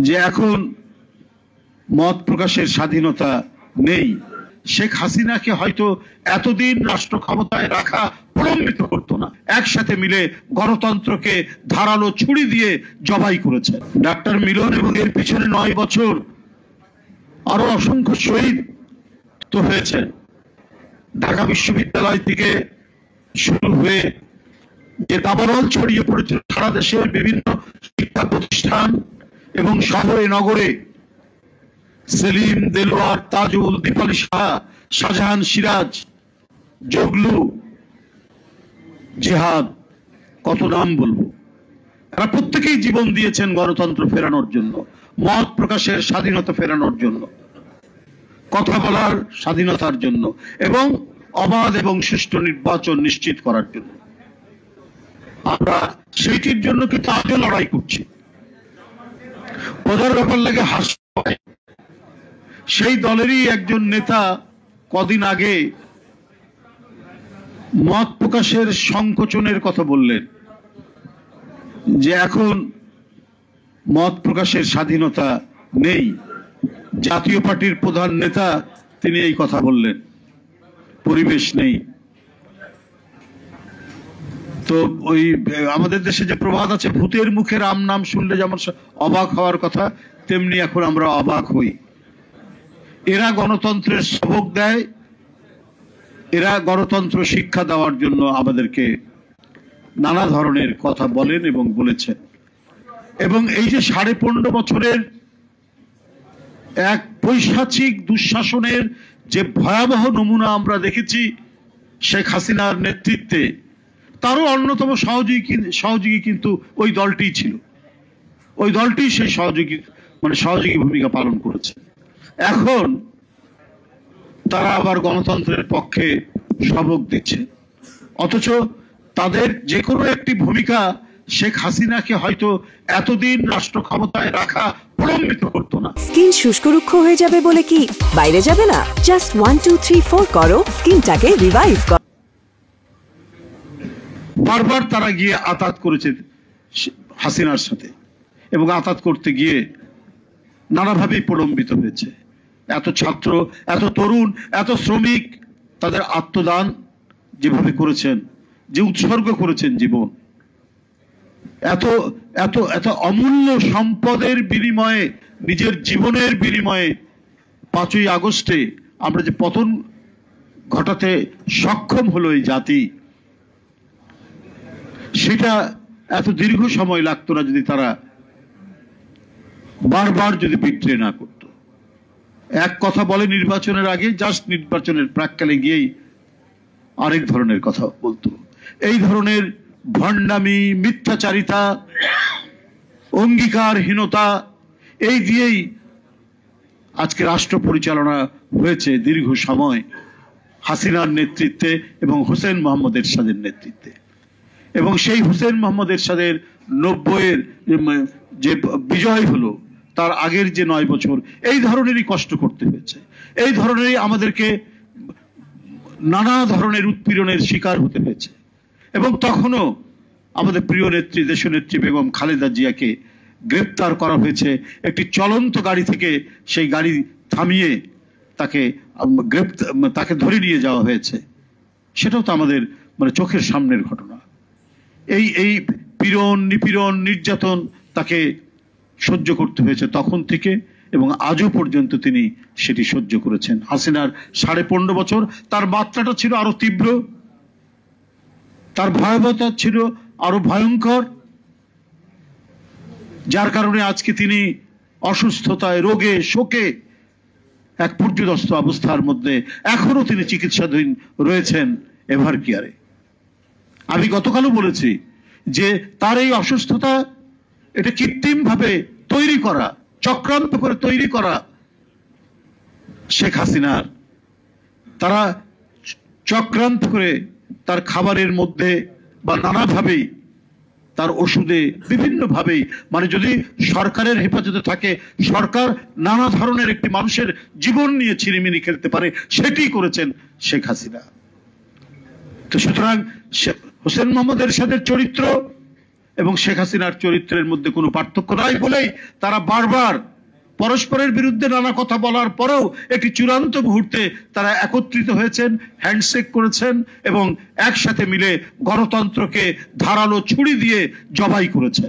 যে এখন মত প্রকাশের স্বাধীনতা নেই। শেখ হাসিনাকে হয়তো এতদিন রাষ্ট্র ক্ষমতায় রাখা প্রলম্বিত করতো না। একসাথে মিলে গণতন্ত্রকে ধারালো ছুরি দিয়ে জবাই করেছে ডাক্তার মিলন, এবং এর পিছনে 9 বছর আরো অসংখ্য শহীদ তো হয়েছে। ঢাকা বিশ্ববিদ্যালয় থেকে শুরু হয়ে যে দাবানল ছড়িয়ে পড়েছিল সারা দেশের বিভিন্ন শিক্ষা প্রতিষ্ঠান এবং শহরে নগরে, সেলিম, দেলোয়ার, তাজুল, দীপালি শাহ, শাহজাহান, সিরাজ, জগলু, জিহাদ, কত নাম বলবো, তারা প্রত্যেকেই জীবন দিয়েছেন গণতন্ত্র ফেরানোর জন্য, মত প্রকাশের স্বাধীনতা ফেরানোর জন্য, কথা বলার স্বাধীনতার জন্য, এবং অবাধ এবং সুষ্ঠু নির্বাচন নিশ্চিত করার জন্য। আমরা সেইটির জন্য কিন্তু আজও লড়াই করছি। ওদের ব্যাপার লাগে হাসি পায়। সেই দলেরই একজন নেতা কদিন আগে মত প্রকাশের সংকোচনের কথা বললেন, যে এখন মত প্রকাশের স্বাধীনতা নেই। জাতীয় পার্টির প্রধান নেতা তিনি এই কথা বললেন, পরিবেশ নেই। তো ওই আমাদের দেশে যে প্রবাদ আছে, ভূতের মুখে রাম নাম শুনলে যেমন অবাক হওয়ার কথা, তেমনি এখন আমরা অবাক হই। এরা গণতন্ত্রের সবক দেয়, এরা গণতন্ত্র শিক্ষা দেওয়ার জন্য আমাদেরকে নানা ধরনের কথা বলেন এবং বলেছেন। এবং এই যে 15.5 বছরের এক পৈশাচিক দুঃশাসনের যে ভয়াবহ নমুনা আমরা দেখেছি শেখ হাসিনার নেতৃত্বে, তারও অন্যতম সহযোগী কিন্তু ওই দলটি ছিল। ওই দলটি সেই সহযোগী ভূমিকা পালন করেছে। এখন তারা আবার গণতন্ত্রের পক্ষে সবক দিচ্ছে, অথচ তাদের যে কোনো একটি ভূমিকা শেখ হাসিনাকে হয়তো এতদিন রাষ্ট্র ক্ষমতায় রাখা প্রলম্বিত করতো না। স্কিন শুষ্ক রুক্ষ হয়ে যাবে বলে কি বাইরে যাবে না? জাস্ট 1 2 3 4 করো, স্কিনটাকে রিভাইভ করো। বারবার তারা গিয়ে আতাত করেছে হাসিনার সাথে, এবং আতাত করতে গিয়ে নানাভাবেই প্রলম্বিত হয়েছে। এত ছাত্র, এত তরুণ, এত শ্রমিক তাদের আত্মদান যেভাবে করেছেন, যে উৎসর্গ করেছেন জীবন, এত এত এত অমূল্য সম্পদের বিনিময়ে, নিজের জীবনের বিনিময়ে 5ই আগস্টে আমরা যে পতন ঘটাতে সক্ষম হলো এই জাতি, সেটা এত দীর্ঘ সময় লাগতো না যদি তারা বারবার যদি বিট্রে না করত। এক কথা বলে নির্বাচনের আগে, জাস্ট নির্বাচনের প্রাক্কালে গিয়েই আরেক ধরনের কথা বলতো। এই ধরনের ভণ্ডামি, মিথ্যাচারিতা, অঙ্গীকারহীনতা, এই দিয়েই আজকে রাষ্ট্র পরিচালনা হয়েছে দীর্ঘ সময় হাসিনার নেতৃত্বে এবং হোসেন মোহাম্মদ এরশাদের নেতৃত্বে। এবং সেই হোসেন মোহাম্মদ এরশাদের 90-এর যে বিজয় হলো, তার আগের যে 9 বছর এই ধরনেরই কষ্ট করতে হয়েছে, এই ধরনেরই আমাদেরকে নানা ধরনের উৎপীড়নের শিকার হতে হয়েছে। এবং তখনও আমাদের প্রিয় নেত্রী, দেশনেত্রী বেগম খালেদা জিয়াকে গ্রেপ্তার করা হয়েছে একটি চলন্ত গাড়ি থেকে। সেই গাড়ি থামিয়ে তাকে ধরে নিয়ে যাওয়া হয়েছে। সেটাও তো আমাদের চোখের সামনের ঘটনা। এই পীড়ন, নিপীড়ন, নির্যাতন তাকে সহ্য করতে হয়েছে তখন থেকে, এবং আজও পর্যন্ত তিনি সেটি সহ্য করেছেন। হাসিনার 15.5 বছর, তার মাত্রাটা ছিল আরো তীব্র, তার ভয়াবহতা ছিল আরো ভয়ঙ্কর, যার কারণে আজকে তিনি অসুস্থতায়, রোগে, শোকে এক পর্যদস্ত অবস্থার মধ্যে এখনো তিনি চিকিৎসাধীন রয়েছেন এভার কেয়ারে। আমি গতকালও বলেছি যে তার এই অসুস্থতা, এটা কৃত্রিম ভাবে তৈরি করা, চক্রান্ত করে তৈরি করা শেখ হাসিনার। তারা চক্রান্ত করে তার খাবারের মধ্যে বা নানাভাবেই, তার ওষুধে, বিভিন্ন ভাবেই, যদি সরকারের হেফাজতে থাকে, সরকার নানা ধরনের একটি মানুষের জীবন নিয়ে ছিনিমিনি খেলতে পারে, সেটি করেছেন শেখ হাসিনা। তো সুতরাং হোসেন মোহাম্মদ এরশাদের চরিত্র এবং শেখ হাসিনার চরিত্রের মধ্যে কোনো পার্থক্য নাই বলেই তারা বারবার পরস্পরের বিরুদ্ধে নানা কথা বলার পরেও একটি চূড়ান্ত মুহূর্তে তারা একত্রিত হয়েছেন, হ্যান্ডশেক করেছেন এবং একসাথে মিলে গণতন্ত্রকে ধারালো ছুরি দিয়ে জবাই করেছেন।